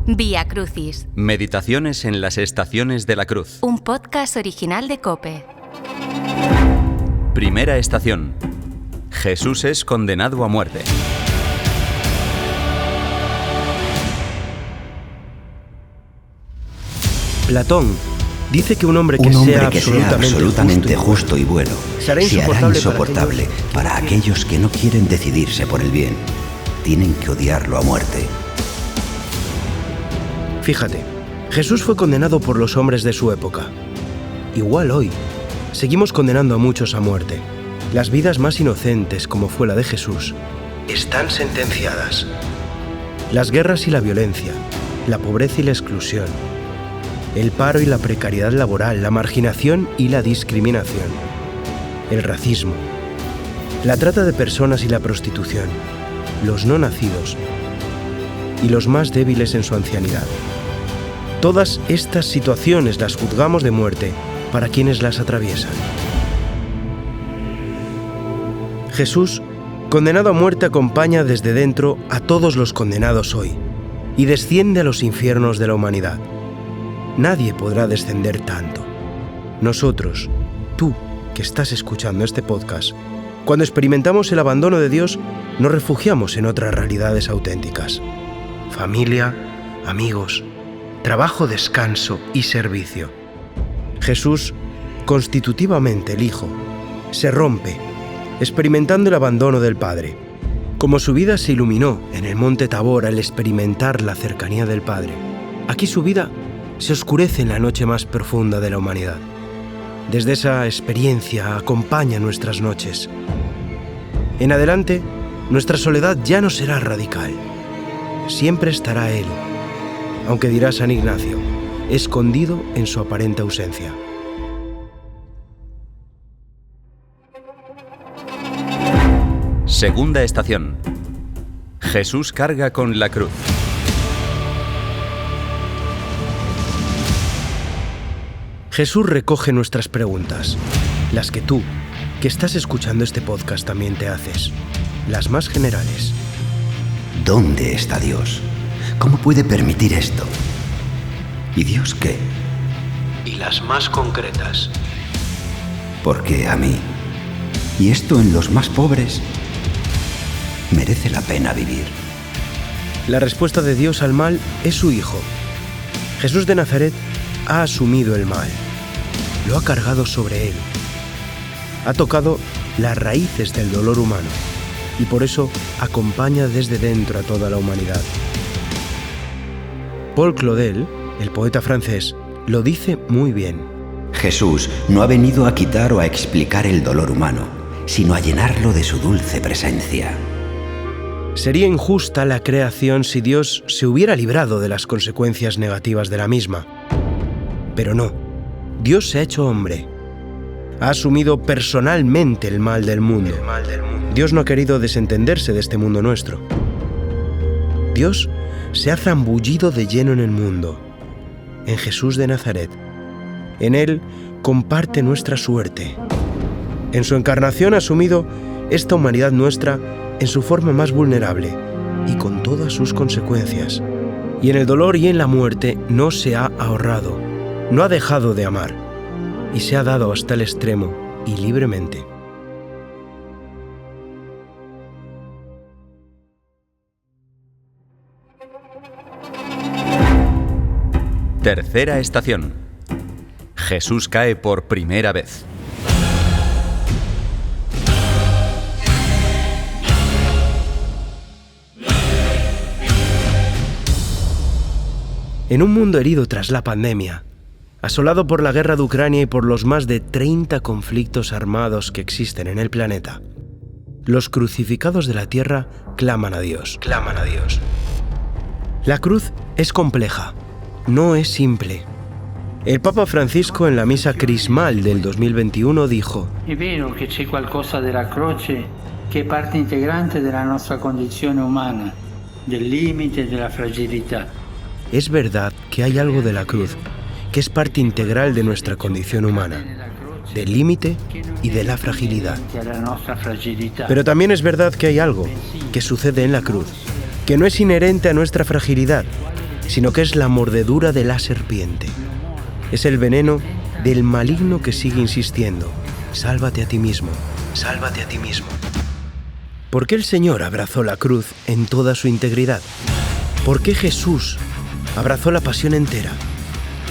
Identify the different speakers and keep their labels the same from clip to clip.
Speaker 1: Vía Crucis.
Speaker 2: Meditaciones en las estaciones de la cruz.
Speaker 1: Un podcast original de COPE.
Speaker 2: Primera estación. Jesús es condenado a muerte.
Speaker 3: Platón dice que un hombre que sea absolutamente justo y bueno
Speaker 4: se hará insoportable para aquellos que no quieren decidirse por el bien. Tienen que odiarlo a muerte.
Speaker 3: Fíjate, Jesús fue condenado por los hombres de su época. Igual hoy, seguimos condenando a muchos a muerte. Las vidas más inocentes, como fue la de Jesús, están sentenciadas. Las guerras y la violencia, la pobreza y la exclusión, el paro y la precariedad laboral, la marginación y la discriminación, el racismo, la trata de personas y la prostitución, los no nacidos y los más débiles en su ancianidad. Todas estas situaciones las juzgamos de muerte para quienes las atraviesan. Jesús, condenado a muerte, acompaña desde dentro a todos los condenados hoy y desciende a los infiernos de la humanidad. Nadie podrá descender tanto. Nosotros, tú que estás escuchando este podcast, cuando experimentamos el abandono de Dios, nos refugiamos en otras realidades auténticas. Familia, amigos, trabajo, descanso y servicio. Jesús, constitutivamente el Hijo, se rompe, experimentando el abandono del Padre. Como su vida se iluminó en el monte Tabor al experimentar la cercanía del Padre, aquí su vida se oscurece en la noche más profunda de la humanidad. Desde esa experiencia acompaña nuestras noches. En adelante, nuestra soledad ya no será radical. Siempre estará Él, aunque dirá San Ignacio, escondido en su aparente ausencia.
Speaker 2: Segunda estación. Jesús carga con la cruz.
Speaker 3: Jesús recoge nuestras preguntas, las que tú, que estás escuchando este podcast, también te haces, las más generales.
Speaker 4: ¿Dónde está Dios? ¿Cómo puede permitir esto? ¿Y Dios qué?
Speaker 3: Y las más concretas.
Speaker 4: ¿Por qué a mí? ¿Y esto en los más pobres? ¿Merece la pena vivir?
Speaker 3: La respuesta de Dios al mal es su Hijo. Jesús de Nazaret ha asumido el mal, lo ha cargado sobre él. Ha tocado las raíces del dolor humano y por eso acompaña desde dentro a toda la humanidad. Paul Claudel, el poeta francés, lo dice muy bien.
Speaker 4: Jesús no ha venido a quitar o a explicar el dolor humano, sino a llenarlo de su dulce presencia.
Speaker 3: Sería injusta la creación si Dios se hubiera librado de las consecuencias negativas de la misma. Pero no, Dios se ha hecho hombre. Ha asumido personalmente el mal del mundo. Dios no ha querido desentenderse de este mundo nuestro. Dios se ha zambullido de lleno en el mundo, en Jesús de Nazaret. En Él comparte nuestra suerte. En su encarnación ha asumido esta humanidad nuestra en su forma más vulnerable y con todas sus consecuencias. Y en el dolor y en la muerte no se ha ahorrado, no ha dejado de amar y se ha dado hasta el extremo y libremente.
Speaker 2: Tercera estación. Jesús cae por primera vez.
Speaker 3: En un mundo herido tras la pandemia, asolado por la guerra de Ucrania y por los más de 30 conflictos armados que existen en el planeta, los crucificados de la tierra claman a Dios. La cruz es compleja, no es simple. El Papa Francisco en la misa crismal del 2021 dijo:
Speaker 5: È vero che c'è qualcosa della croce che è parte integrante della nostra condizione umana, del limite e della fragilità.
Speaker 3: Es verdad que hay algo de la cruz que es parte integral de nuestra condición humana, del límite y de la fragilidad. Pero también es verdad que hay algo que sucede en la cruz que no es inherente a nuestra fragilidad, sino que es la mordedura de la serpiente. Es el veneno del maligno que sigue insistiendo: sálvate a ti mismo, sálvate a ti mismo. ¿Por qué el Señor abrazó la cruz en toda su integridad? ¿Por qué Jesús abrazó la pasión entera?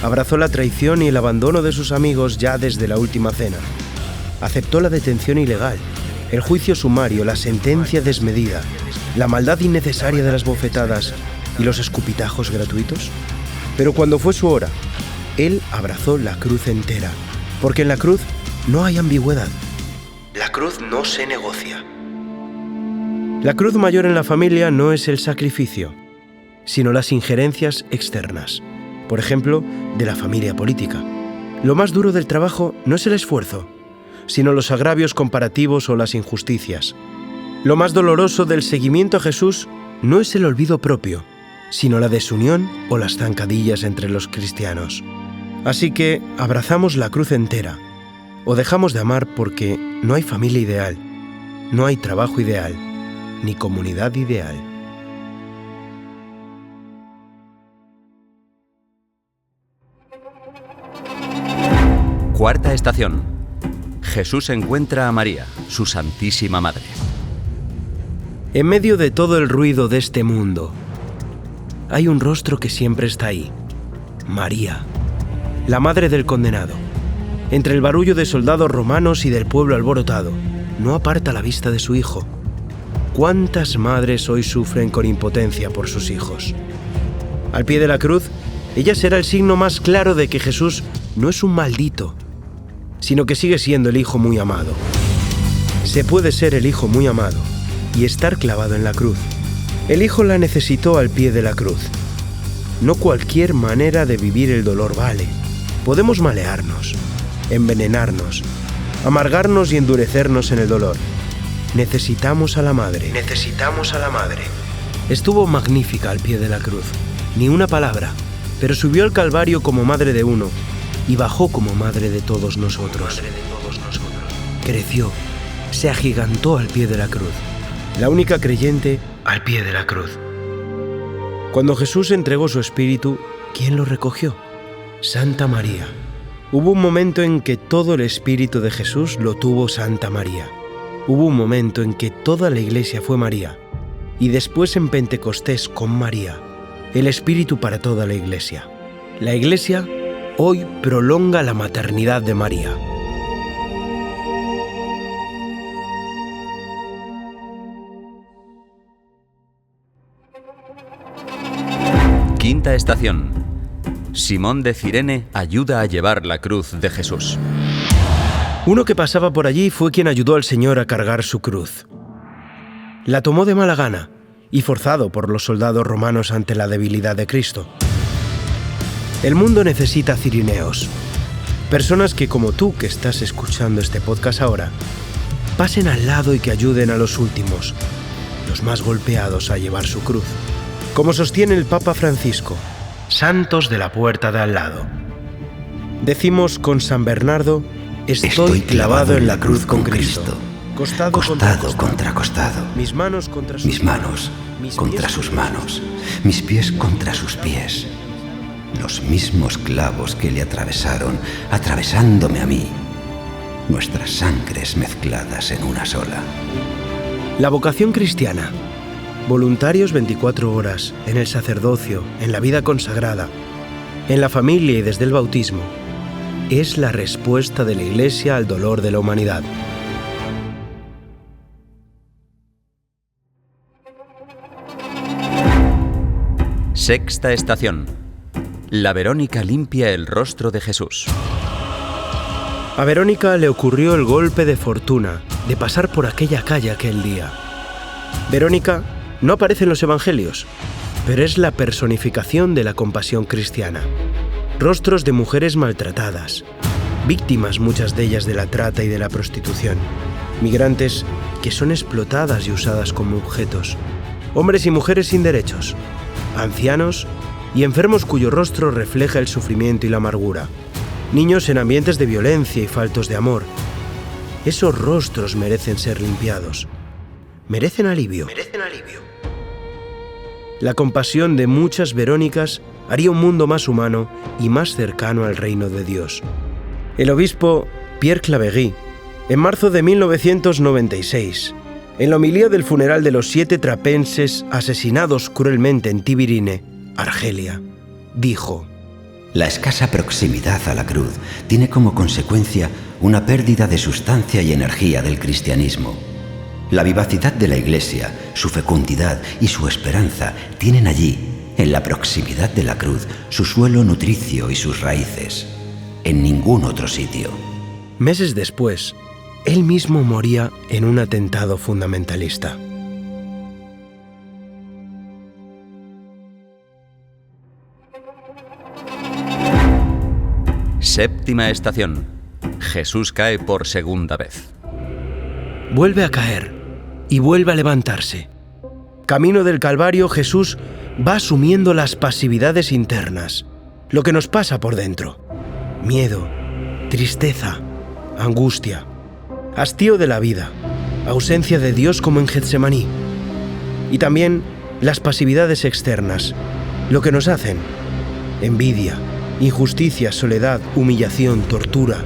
Speaker 3: Abrazó la traición y el abandono de sus amigos ya desde la última cena. Aceptó la detención ilegal, el juicio sumario, la sentencia desmedida, la maldad innecesaria de las bofetadas y los escupitajos gratuitos. Pero cuando fue su hora, Él abrazó la cruz entera, porque en la cruz no hay ambigüedad. La cruz no se negocia. La cruz mayor en la familia no es el sacrificio, sino las injerencias externas, por ejemplo, de la familia política. Lo más duro del trabajo no es el esfuerzo, sino los agravios comparativos o las injusticias. Lo más doloroso del seguimiento a Jesús no es el olvido propio, sino la desunión o las zancadillas entre los cristianos. Así que abrazamos la cruz entera, o dejamos de amar porque no hay familia ideal, no hay trabajo ideal, ni comunidad ideal.
Speaker 2: Cuarta estación. Jesús encuentra a María, su Santísima Madre.
Speaker 3: En medio de todo el ruido de este mundo, hay un rostro que siempre está ahí: María, la madre del condenado. Entre el barullo de soldados romanos y del pueblo alborotado, no aparta la vista de su hijo. ¿Cuántas madres hoy sufren con impotencia por sus hijos? Al pie de la cruz, ella será el signo más claro de que Jesús no es un maldito, sino que sigue siendo el hijo muy amado. Se puede ser el hijo muy amado y estar clavado en la cruz. El hijo la necesitó al pie de la cruz. No cualquier manera de vivir el dolor vale. Podemos malearnos, envenenarnos, amargarnos y endurecernos en el dolor. Necesitamos a la madre. Necesitamos a la madre. Estuvo magnífica al pie de la cruz. Ni una palabra, pero subió al Calvario como madre de uno y bajó como madre de todos nosotros. Creció, se agigantó al pie de la cruz. La única creyente al pie de la cruz. Cuando Jesús entregó su espíritu, ¿quién lo recogió? Santa María. Hubo un momento en que todo el espíritu de Jesús lo tuvo Santa María. Hubo un momento en que toda la iglesia fue María, y después en Pentecostés con María, el espíritu para toda la iglesia. La iglesia hoy prolonga la maternidad de María.
Speaker 2: Quinta estación. Simón de Cirene ayuda a llevar la cruz de Jesús.
Speaker 3: Uno que pasaba por allí fue quien ayudó al Señor a cargar su cruz. La tomó de mala gana y forzado por los soldados romanos ante la debilidad de Cristo. El mundo necesita cirineos, personas que, como tú que estás escuchando este podcast ahora, pasen al lado y que ayuden a los últimos, los más golpeados, a llevar su cruz. Como sostiene el Papa Francisco, santos de la puerta de al lado. Decimos con San Bernardo: estoy clavado en la cruz con Cristo, costado
Speaker 4: contra costado,
Speaker 3: mis manos contra sus
Speaker 4: mis manos contra sus manos, mis pies contra sus pies. Los mismos clavos que le atravesaron, atravesándome a mí. Nuestras sangres mezcladas en una sola.
Speaker 3: La vocación cristiana. Voluntarios 24 horas, en el sacerdocio, en la vida consagrada, en la familia y desde el bautismo, es la respuesta de la Iglesia al dolor de la humanidad.
Speaker 2: Sexta estación. La Verónica limpia el rostro de Jesús.
Speaker 3: A Verónica le ocurrió el golpe de fortuna de pasar por aquella calle aquel día. Verónica no aparece en los evangelios, pero es la personificación de la compasión cristiana. Rostros de mujeres maltratadas, víctimas muchas de ellas de la trata y de la prostitución, migrantes que son explotadas y usadas como objetos, hombres y mujeres sin derechos, ancianos y enfermos cuyo rostro refleja el sufrimiento y la amargura, niños en ambientes de violencia y faltos de amor. Esos rostros merecen ser limpiados, merecen alivio. La compasión de muchas Verónicas haría un mundo más humano y más cercano al reino de Dios. El obispo Pierre Claverie, en marzo de 1996, en la homilía del funeral de los 7 trapenses asesinados cruelmente en Tibirine, Argelia, dijo:
Speaker 4: La escasa proximidad a la cruz tiene como consecuencia una pérdida de sustancia y energía del cristianismo. La vivacidad de la Iglesia, su fecundidad y su esperanza tienen allí, en la proximidad de la cruz, su suelo nutricio y sus raíces. En ningún otro sitio.
Speaker 3: Meses después, él mismo moría en un atentado fundamentalista.
Speaker 2: Séptima estación. Jesús cae por segunda vez.
Speaker 3: Vuelve a caer y vuelve a levantarse. Camino del Calvario, Jesús va asumiendo las pasividades internas, lo que nos pasa por dentro. Miedo, tristeza, angustia, hastío de la vida, ausencia de Dios como en Getsemaní. Y también las pasividades externas, lo que nos hacen: envidia, injusticia, soledad, humillación, tortura,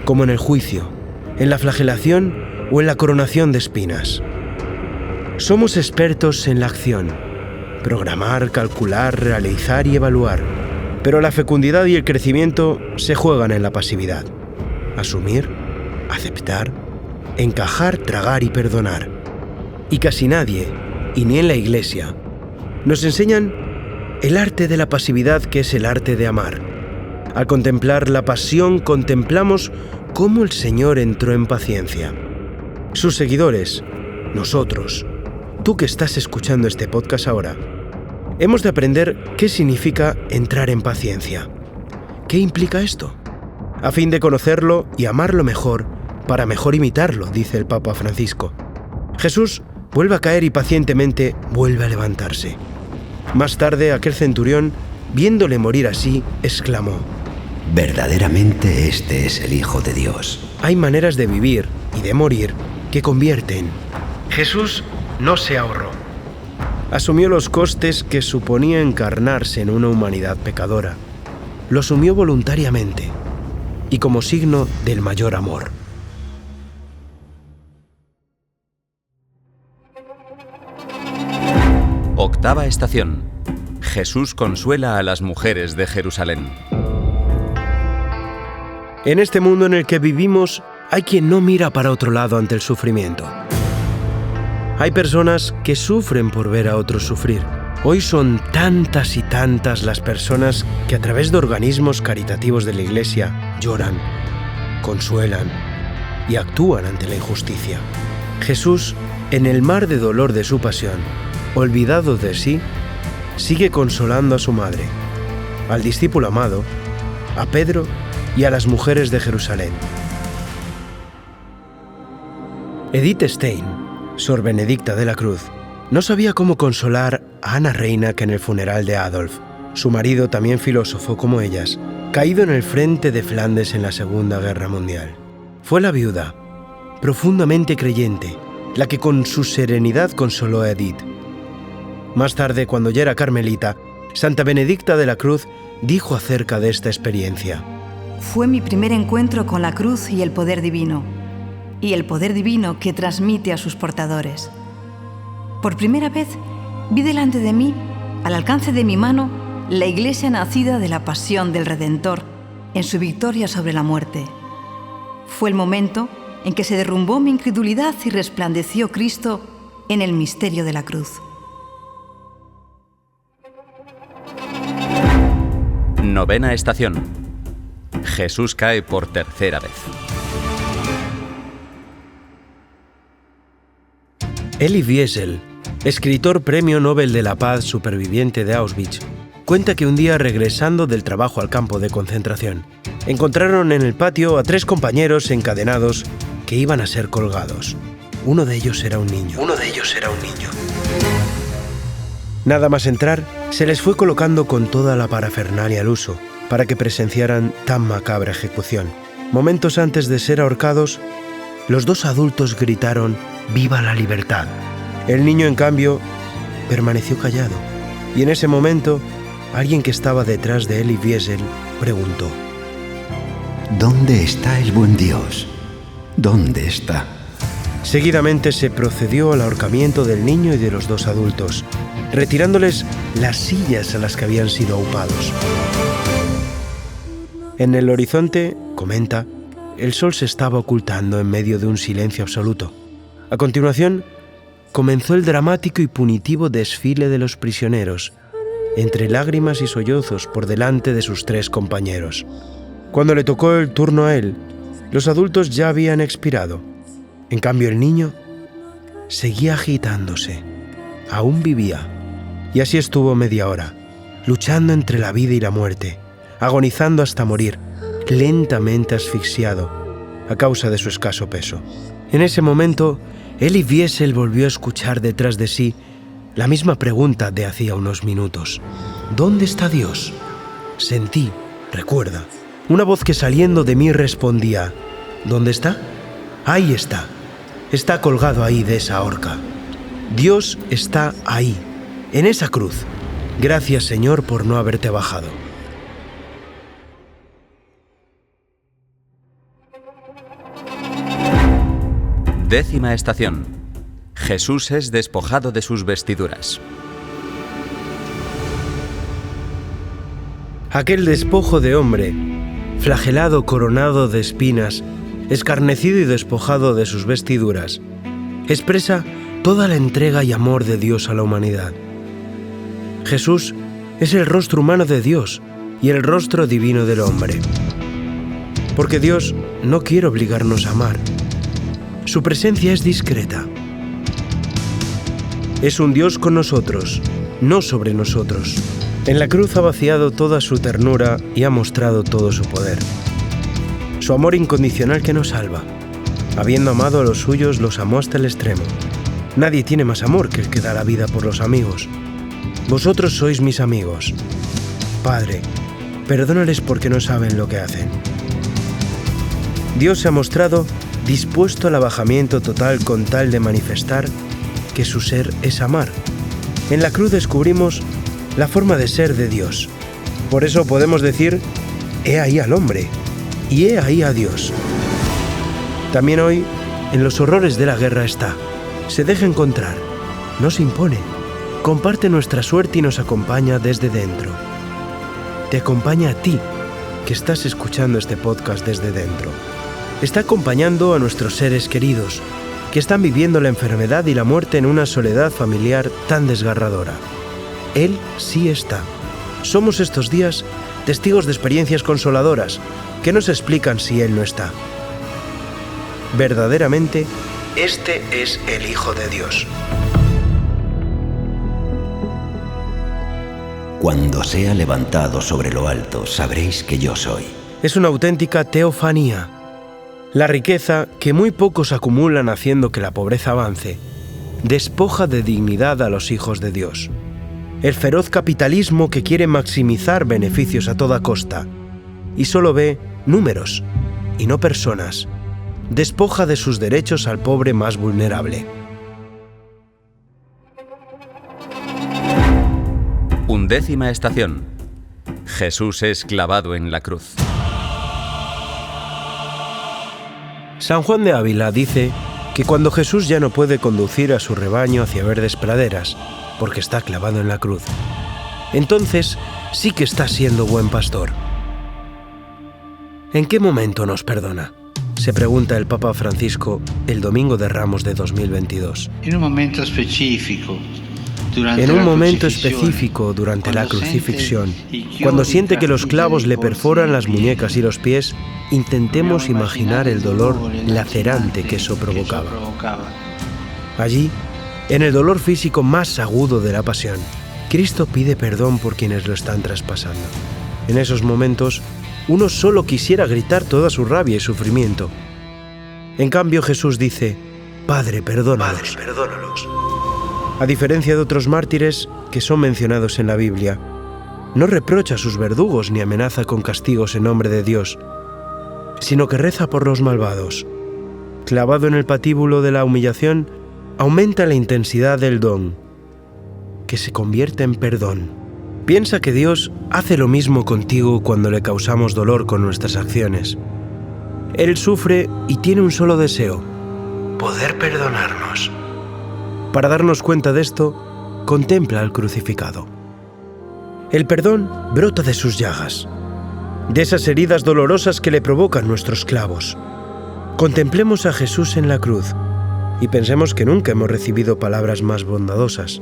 Speaker 3: como en el juicio, en la flagelación o en la coronación de espinas. Somos expertos en la acción, programar, calcular, realizar y evaluar, pero la fecundidad y el crecimiento se juegan en la pasividad. Asumir, aceptar, encajar, tragar y perdonar. Y casi nadie, y ni en la Iglesia, nos enseñan el arte de la pasividad, que es el arte de amar. Al contemplar la pasión, contemplamos cómo el Señor entró en paciencia. Sus seguidores, nosotros, tú que estás escuchando este podcast ahora, hemos de aprender qué significa entrar en paciencia. ¿Qué implica esto? A fin de conocerlo y amarlo mejor, para mejor imitarlo, dice el Papa Francisco. Jesús vuelve a caer y pacientemente vuelve a levantarse. Más tarde, aquel centurión, viéndole morir así, exclamó:
Speaker 4: Verdaderamente este es el Hijo de Dios.
Speaker 3: Hay maneras de vivir y de morir que convierten. Jesús no se ahorró. Asumió los costes que suponía encarnarse en una humanidad pecadora. Lo asumió voluntariamente y como signo del mayor amor.
Speaker 2: Octava estación. Jesús consuela a las mujeres de Jerusalén.
Speaker 3: En este mundo en el que vivimos, hay quien no mira para otro lado ante el sufrimiento. Hay personas que sufren por ver a otros sufrir. Hoy son tantas y tantas las personas que a través de organismos caritativos de la Iglesia lloran, consuelan y actúan ante la injusticia. Jesús, en el mar de dolor de su pasión, olvidado de sí, sigue consolando a su madre, al discípulo amado, a Pedro y a las mujeres de Jerusalén. Edith Stein, Sor Benedicta de la Cruz, no sabía cómo consolar a Ana Reinach en el funeral de Adolf, su marido, también filósofo como ellas, caído en el frente de Flandes en la Segunda Guerra Mundial. Fue la viuda, profundamente creyente, la que con su serenidad consoló a Edith. Más tarde, cuando ya era carmelita, Santa Benedicta de la Cruz dijo acerca de esta experiencia:
Speaker 6: Fue mi primer encuentro con la cruz y el poder divino que transmite a sus portadores. Por primera vez vi delante de mí, al alcance de mi mano, la Iglesia nacida de la pasión del Redentor en su victoria sobre la muerte. Fue el momento en que se derrumbó mi incredulidad y resplandeció Cristo en el misterio de la cruz.
Speaker 2: Novena estación. Jesús cae por tercera vez.
Speaker 3: Elie Wiesel, escritor Premio Nobel de la Paz superviviente de Auschwitz, cuenta que un día, regresando del trabajo al campo de concentración, encontraron en el patio a 3 compañeros encadenados que iban a ser colgados. Uno de ellos era un niño. Nada más entrar, se les fue colocando con toda la parafernalia al uso, para que presenciaran tan macabra ejecución. Momentos antes de ser ahorcados, los 2 adultos gritaron: ¡Viva la libertad! El niño, en cambio, permaneció callado, y en ese momento alguien que estaba detrás de Elie Wiesel preguntó:
Speaker 4: ¿Dónde está el buen Dios? ¿Dónde está?
Speaker 3: Seguidamente se procedió al ahorcamiento del niño y de los 2 adultos, retirándoles las sillas a las que habían sido aupados. En el horizonte, comenta, el sol se estaba ocultando en medio de un silencio absoluto. A continuación, comenzó el dramático y punitivo desfile de los prisioneros, entre lágrimas y sollozos por delante de sus 3 compañeros. Cuando le tocó el turno a él, los adultos ya habían expirado. En cambio, el niño seguía agitándose, aún vivía. Y así estuvo media hora, luchando entre la vida y la muerte, agonizando hasta morir, lentamente asfixiado, a causa de su escaso peso. En ese momento, Elie Wiesel volvió a escuchar detrás de sí la misma pregunta de hacía unos minutos. ¿Dónde está Dios? Sentí, recuerda, una voz que saliendo de mí respondía: ¿dónde está? Ahí está. Está colgado ahí de esa horca. Dios está ahí, en esa cruz. Gracias, Señor, por no haberte bajado.
Speaker 2: Décima estación. Jesús es despojado de sus vestiduras.
Speaker 3: Aquel despojo de hombre, flagelado, coronado de espinas, escarnecido y despojado de sus vestiduras, expresa toda la entrega y amor de Dios a la humanidad. Jesús es el rostro humano de Dios y el rostro divino del hombre. Porque Dios no quiere obligarnos a amar. Su presencia es discreta. Es un Dios con nosotros, no sobre nosotros. En la cruz ha vaciado toda su ternura y ha mostrado todo su poder. Su amor incondicional que nos salva. Habiendo amado a los suyos, los amó hasta el extremo. Nadie tiene más amor que el que da la vida por los amigos. Vosotros sois mis amigos. Padre, perdónales porque no saben lo que hacen. Dios se ha mostrado dispuesto al abajamiento total con tal de manifestar que su ser es amar. En la cruz descubrimos la forma de ser de Dios. Por eso podemos decir: he ahí al hombre y he ahí a Dios. También hoy, en los horrores de la guerra está. Se deja encontrar, no se impone, comparte nuestra suerte y nos acompaña desde dentro. Te acompaña a ti, que estás escuchando este podcast desde dentro. Está acompañando a nuestros seres queridos, que están viviendo la enfermedad y la muerte en una soledad familiar tan desgarradora. Él sí está. Somos estos días testigos de experiencias consoladoras que nos explican si Él no está. Verdaderamente, este es el Hijo de Dios.
Speaker 4: Cuando sea levantado sobre lo alto, sabréis que yo soy.
Speaker 3: Es una auténtica teofanía. La riqueza que muy pocos acumulan haciendo que la pobreza avance, despoja de dignidad a los hijos de Dios. El feroz capitalismo que quiere maximizar beneficios a toda costa y solo ve números y no personas, despoja de sus derechos al pobre más vulnerable.
Speaker 2: Undécima estación. Jesús es clavado en la cruz.
Speaker 3: San Juan de Ávila dice que cuando Jesús ya no puede conducir a su rebaño hacia verdes praderas, porque está clavado en la cruz, entonces sí que está siendo buen pastor. ¿En qué momento nos perdona?, se pregunta el Papa Francisco el Domingo de Ramos de 2022.
Speaker 5: En un momento específico,
Speaker 3: durante la crucifixión, cuando siente que los clavos le perforan las muñecas y los pies, intentemos imaginar el dolor lacerante que eso provocaba. Allí, en el dolor físico más agudo de la pasión, Cristo pide perdón por quienes lo están traspasando. En esos momentos, uno solo quisiera gritar toda su rabia y sufrimiento. En cambio, Jesús dice: Padre, perdónalos. A diferencia de otros mártires que son mencionados en la Biblia, no reprocha a sus verdugos ni amenaza con castigos en nombre de Dios, sino que reza por los malvados. Clavado en el patíbulo de la humillación, aumenta la intensidad del don, que se convierte en perdón. Piensa que Dios hace lo mismo contigo cuando le causamos dolor con nuestras acciones. Él sufre y tiene un solo deseo: poder perdonarnos. Para darnos cuenta de esto, contempla al crucificado. El perdón brota de sus llagas, de esas heridas dolorosas que le provocan nuestros clavos. Contemplemos a Jesús en la cruz y pensemos que nunca hemos recibido palabras más bondadosas.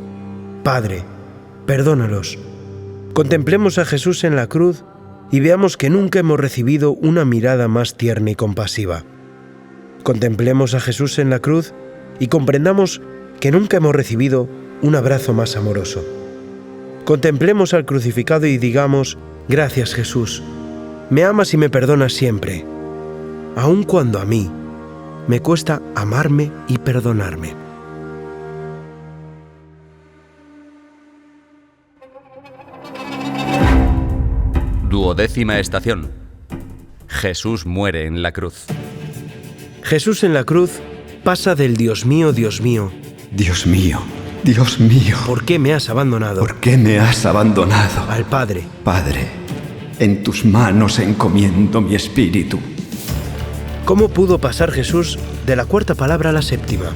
Speaker 3: Padre, perdónalos. Contemplemos a Jesús en la cruz y veamos que nunca hemos recibido una mirada más tierna y compasiva. Contemplemos a Jesús en la cruz y comprendamos que nunca hemos recibido un abrazo más amoroso. Contemplemos al crucificado y digamos: gracias, Jesús, me amas y me perdonas siempre, aun cuando a mí me cuesta amarme y perdonarme.
Speaker 2: Duodécima estación. Jesús muere en la cruz.
Speaker 3: Jesús en la cruz pasa del Dios mío,
Speaker 4: Dios mío, Dios mío,
Speaker 3: ¿por qué me has abandonado?
Speaker 4: ¿por qué me has abandonado?
Speaker 3: Al Padre.
Speaker 4: Padre, en tus manos encomiendo mi espíritu.
Speaker 3: ¿Cómo pudo pasar Jesús de la cuarta palabra a la séptima?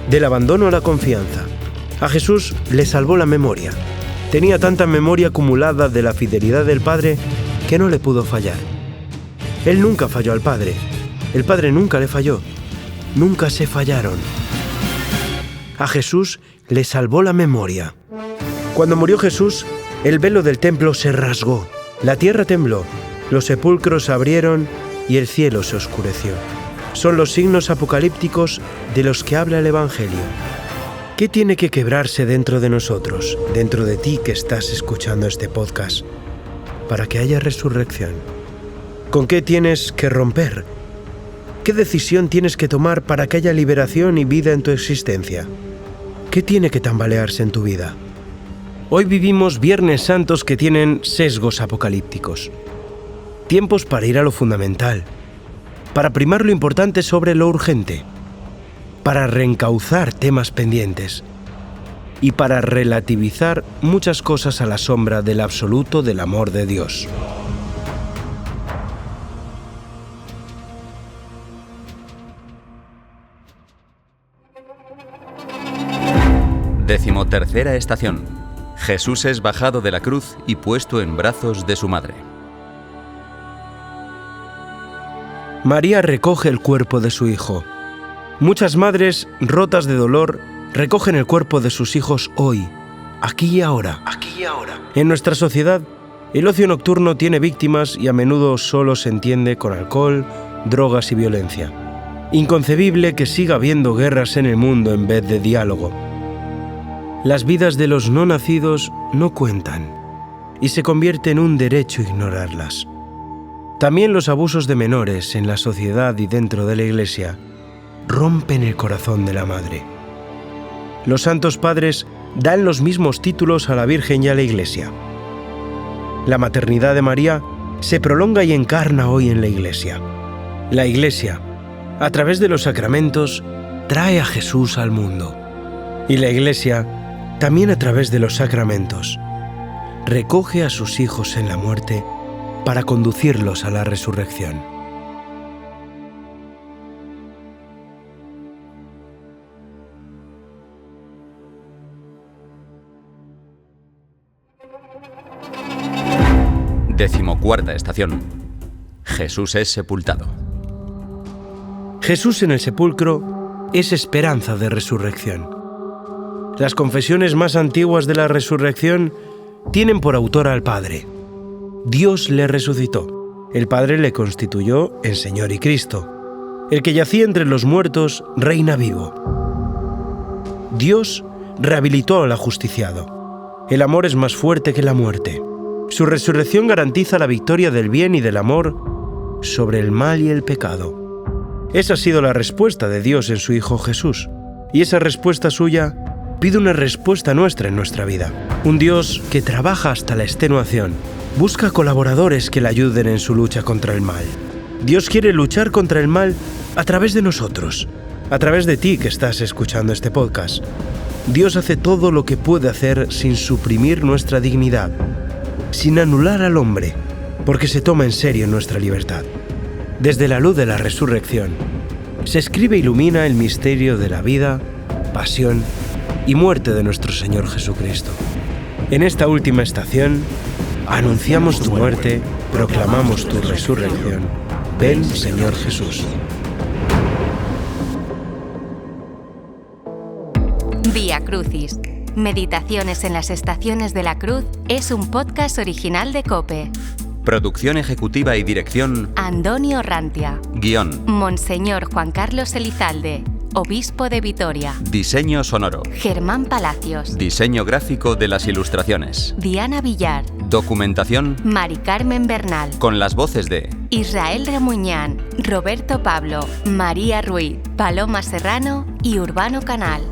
Speaker 3: Del abandono a la confianza. A Jesús le salvó la memoria. Tenía tanta memoria acumulada de la fidelidad del Padre que no le pudo fallar. Él nunca falló al Padre. El Padre nunca le falló. Nunca se fallaron. A Jesús le salvó la memoria. Cuando murió Jesús, el velo del templo se rasgó. La tierra tembló, los sepulcros se abrieron y el cielo se oscureció. Son los signos apocalípticos de los que habla el Evangelio. ¿Qué tiene que quebrarse dentro de nosotros, dentro de ti que estás escuchando este podcast, para que haya resurrección? ¿Con qué tienes que romper? ¿Qué decisión tienes que tomar para que haya liberación y vida en tu existencia? ¿Qué tiene que tambalearse en tu vida? Hoy vivimos Viernes Santos que tienen sesgos apocalípticos. Tiempos para ir a lo fundamental, para primar lo importante sobre lo urgente, para reencauzar temas pendientes y para relativizar muchas cosas a la sombra del absoluto del amor de Dios.
Speaker 2: Decimotercera estación. Jesús es bajado de la cruz y puesto en brazos de su madre.
Speaker 3: María recoge el cuerpo de su hijo. Muchas madres, rotas de dolor, recogen el cuerpo de sus hijos hoy, aquí y ahora. En nuestra sociedad, el ocio nocturno tiene víctimas y a menudo solo se entiende con alcohol, drogas y violencia. Inconcebible que siga habiendo guerras en el mundo en vez de diálogo. Las vidas de los no nacidos no cuentan y se convierte en un derecho ignorarlas. También los abusos de menores en la sociedad y dentro de la Iglesia rompen el corazón de la madre. Los santos padres dan los mismos títulos a la Virgen y a la Iglesia. La maternidad de María se prolonga y encarna hoy en la Iglesia. La Iglesia, a través de los sacramentos, trae a Jesús al mundo. Y la Iglesia, también a través de los sacramentos, recoge a sus hijos en la muerte para conducirlos a la resurrección.
Speaker 2: Decimocuarta estación. Jesús es sepultado.
Speaker 3: Jesús en el sepulcro es esperanza de resurrección. Las confesiones más antiguas de la resurrección tienen por autor al Padre. Dios le resucitó. El Padre le constituyó en Señor y Cristo. El que yacía entre los muertos reina vivo. Dios rehabilitó al ajusticiado. El amor es más fuerte que la muerte. Su resurrección garantiza la victoria del bien y del amor sobre el mal y el pecado. Esa ha sido la respuesta de Dios en su Hijo Jesús. Y esa respuesta suya pide una respuesta nuestra en nuestra vida. Un Dios que trabaja hasta la extenuación. Busca colaboradores que le ayuden en su lucha contra el mal. Dios quiere luchar contra el mal a través de nosotros, a través de ti que estás escuchando este podcast. Dios hace todo lo que puede hacer sin suprimir nuestra dignidad. sin anular al hombre, porque se toma en serio nuestra libertad. Desde la luz de la resurrección, se escribe e ilumina el misterio de la vida, pasión y muerte de nuestro Señor Jesucristo. En esta última estación, anunciamos tu muerte, proclamamos tu resurrección. Ven, Señor Jesús.
Speaker 1: Vía Crucis. Meditaciones en las estaciones de la cruz es un podcast original de COPE.
Speaker 2: Producción ejecutiva y dirección:
Speaker 1: Antonio Rantia.
Speaker 2: Guión:
Speaker 1: Monseñor Juan Carlos Elizalde, obispo de Vitoria.
Speaker 2: Diseño sonoro:
Speaker 1: Germán Palacios.
Speaker 2: Diseño gráfico de las ilustraciones:
Speaker 1: Diana Villar.
Speaker 2: Documentación:
Speaker 1: Mari Carmen Bernal.
Speaker 2: con las voces de
Speaker 1: Israel Remuñán, Roberto Pablo, María Ruiz, Paloma Serrano y Urbano Canal.